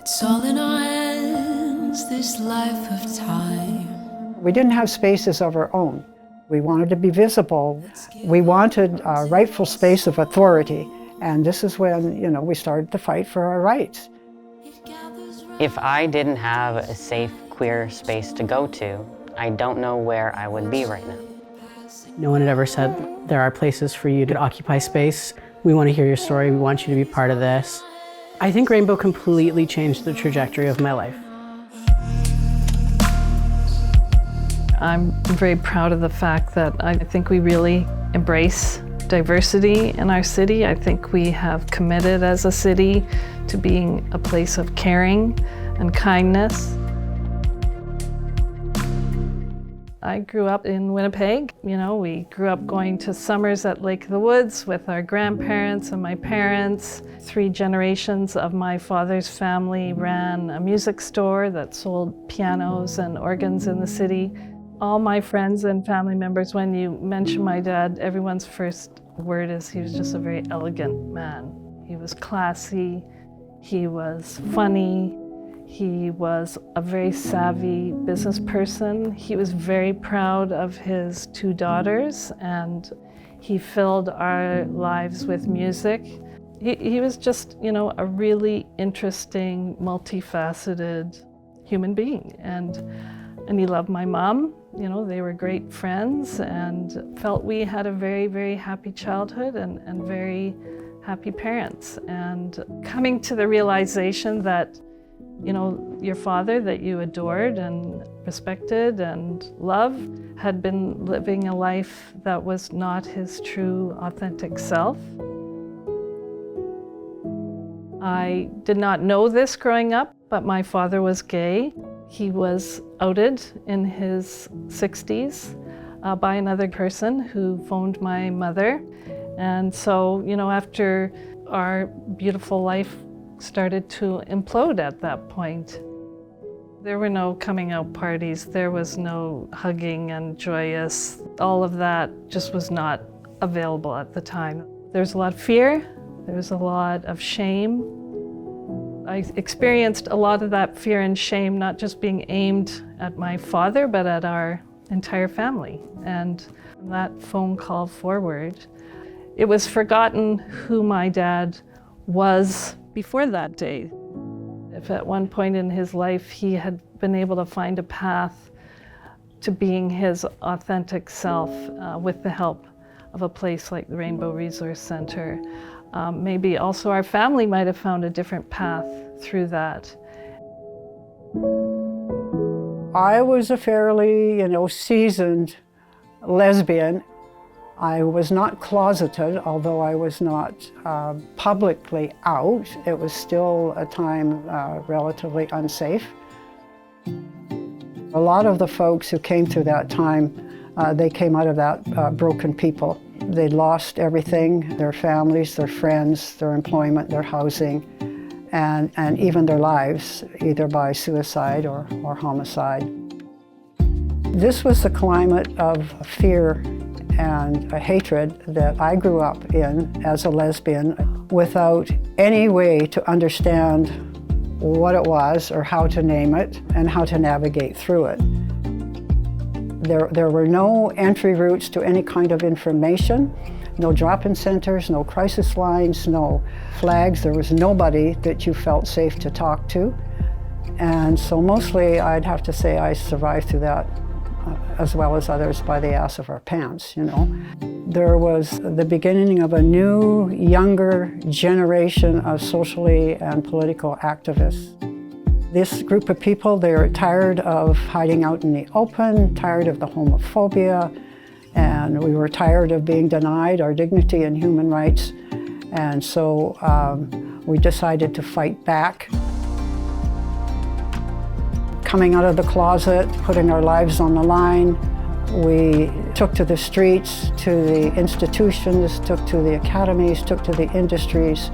It's all in our hands, this life of time. We didn't have spaces of our own. We wanted to be visible. We wanted a rightful space of authority. And this is when, we started to fight for our rights. If I didn't have a safe queer space to go to, I don't know where I would be right now. No one had ever said, there are places for you to occupy space. We want to hear your story. We want you to be part of this. I think Rainbow completely changed the trajectory of my life. I'm very proud of the fact that I think we really embrace diversity in our city. I think we have committed as a city to being a place of caring and kindness. I grew up in Winnipeg. We grew up going to summers at Lake of the Woods with our grandparents and my parents. 3 generations of my father's family ran a music store that sold pianos and organs in the city. All my friends and family members, when you mention my dad, everyone's first word is he was just a very elegant man. He was classy, he was funny, he was a very savvy business person. He was very proud of his 2 daughters, and he filled our lives with music. He was just, a really interesting, multifaceted human being. And he loved my mom. They were great friends and felt we had a very, very happy childhood and very happy parents. And coming to the realization that, your father that you adored and respected and loved had been living a life that was not his true, authentic self. I did not know this growing up, but my father was gay. He was outed in his 60s by another person who phoned my mother. And so, after our beautiful life started to implode at that point, there were no coming out parties, there was no hugging and joyous. All of that just was not available at the time. There was a lot of fear, there was a lot of shame. I experienced a lot of that fear and shame, not just being aimed at my father, but at our entire family. And from that phone call forward, it was forgotten who my dad was before that day. If at one point in his life he had been able to find a path to being his authentic self with the help of a place like the Rainbow Resource Centre, maybe also our family might have found a different path through that. I was a fairly, seasoned lesbian. I was not closeted, although I was not publicly out. It was still a time relatively unsafe. A lot of the folks who came through that time, they came out of that broken people. They lost everything, their families, their friends, their employment, their housing, and even their lives, either by suicide or homicide. This was the climate of fear and a hatred that I grew up in as a lesbian without any way to understand what it was or how to name it and how to navigate through it. There were no entry routes to any kind of information, no drop-in centers, no crisis lines, no flags. There was nobody that you felt safe to talk to. And so mostly I'd have to say I survived through that as well as others by the ass of our pants, There was the beginning of a new, younger generation of socially and political activists. This group of people, they were tired of hiding out in the open, tired of the homophobia, and we were tired of being denied our dignity and human rights. And so we decided to fight back. Coming out of the closet, putting our lives on the line, we took to the streets, to the institutions, took to the academies, took to the industries,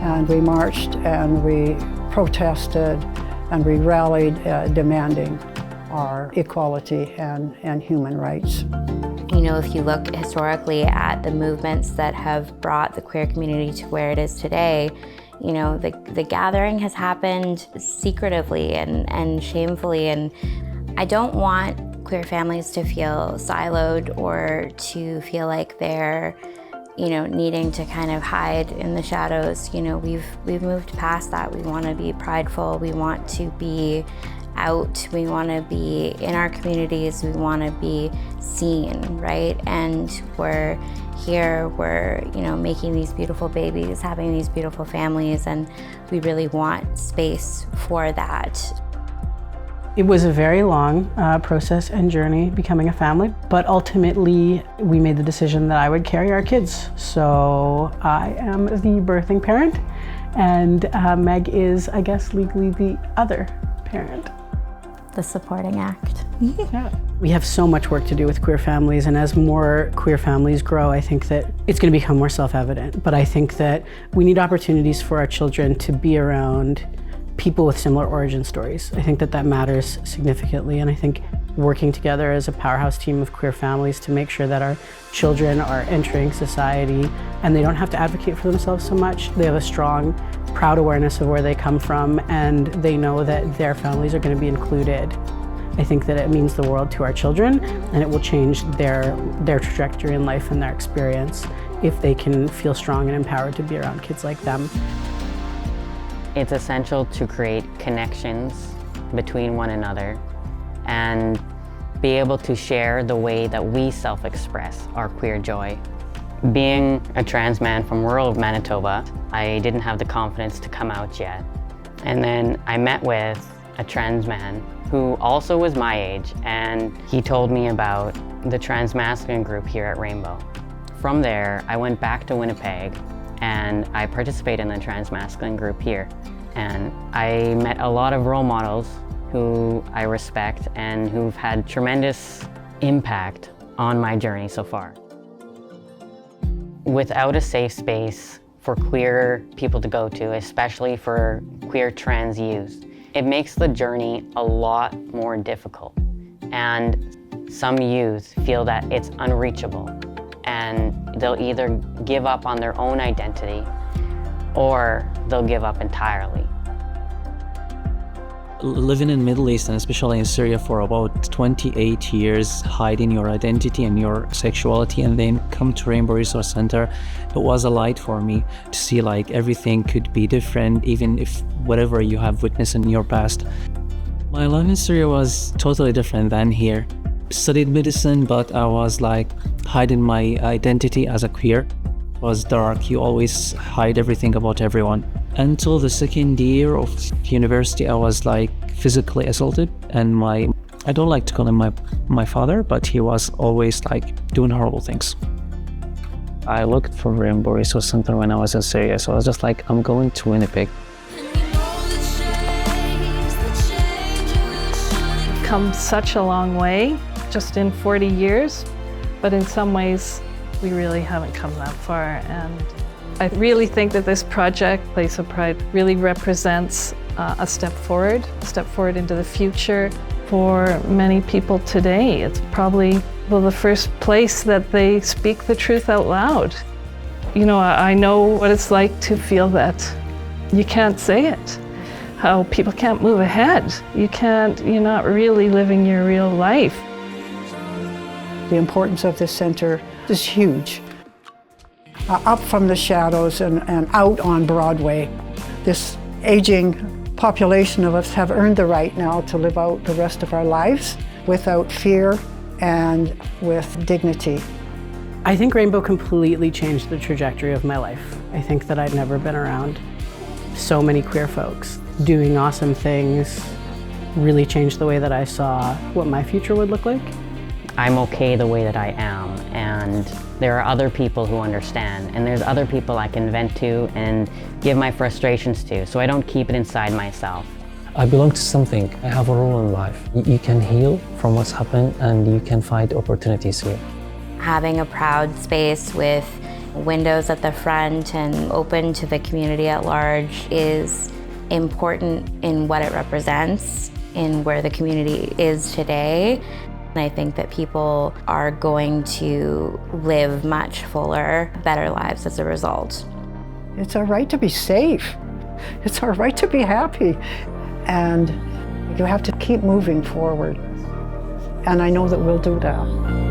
and we marched and we protested and we rallied demanding our equality and human rights. If you look historically at the movements that have brought the queer community to where it is today, You know, the gathering has happened secretively and shamefully, and I don't want queer families to feel siloed or to feel like they're, you know, needing to kind of hide in the shadows. You know, we've moved past that. We want to be prideful. We want to be out. We want to be in our communities. We want to be seen, right? And we're here, we're, you know, making these beautiful babies, having these beautiful families, and we really want space for that. It was a very long process and journey becoming a family, but ultimately we made the decision that I would carry our kids. So I am the birthing parent, and Meg is, I guess, legally the other parent. The supporting act. Yeah. We have so much work to do with queer families, and as more queer families grow, I think that it's going to become more self-evident. But I think that we need opportunities for our children to be around people with similar origin stories. I think that matters significantly, and I think working together as a powerhouse team of queer families to make sure that our children are entering society and they don't have to advocate for themselves so much. They have a strong, proud awareness of where they come from, and they know that their families are going to be included. I think that it means the world to our children, and it will change their trajectory in life and their experience if they can feel strong and empowered to be around kids like them. It's essential to create connections between one another and be able to share the way that we self-express our queer joy. Being a trans man from rural Manitoba, I didn't have the confidence to come out yet. And then I met with a trans man who also was my age, and he told me about the trans masculine group here at Rainbow. From there, I went back to Winnipeg and I participated in the trans masculine group here. And I met a lot of role models who I respect and who've had tremendous impact on my journey so far. Without a safe space for queer people to go to, especially for queer trans youth, it makes the journey a lot more difficult. And some youth feel that it's unreachable, and they'll either give up on their own identity or they'll give up entirely. Living in Middle East, and especially in Syria, for about 28 years, hiding your identity and your sexuality, and then come to Rainbow Resource Center, it was a light for me to see like everything could be different, even if whatever you have witnessed in your past. My life in Syria was totally different than here. Studied medicine, but I was like hiding my identity as a queer. It was dark. You always hide everything about everyone. Until the second year of university, I was like physically assaulted, and I don't like to call him my father, but he was always like doing horrible things. I looked for Rainbow Resource Center when I was in Syria, so I was just like, I'm going to Winnipeg. Come such a long way, just in 40 years, but in some ways, we really haven't come that far. And I really think that this project, Place of Pride, really represents a step forward into the future for many people today. It's probably the first place that they speak the truth out loud. You know, I know what it's like to feel that you can't say it, how people can't move ahead. You're not really living your real life. The importance of this center is huge. Up from the shadows and out on Broadway. This aging population of us have earned the right now to live out the rest of our lives without fear and with dignity. I think Rainbow completely changed the trajectory of my life. I think that I'd never been around so many queer folks doing awesome things, really changed the way that I saw what my future would look like. I'm okay the way that I am, and there are other people who understand, and there's other people I can vent to and give my frustrations to, so I don't keep it inside myself. I belong to something. I have a role in life. You can heal from what's happened, and you can find opportunities here. Having a proud space with windows at the front and open to the community at large is important in what it represents, in where the community is today. And I think that people are going to live much fuller, better lives as a result. It's our right to be safe. It's our right to be happy. And you have to keep moving forward. And I know that we'll do that.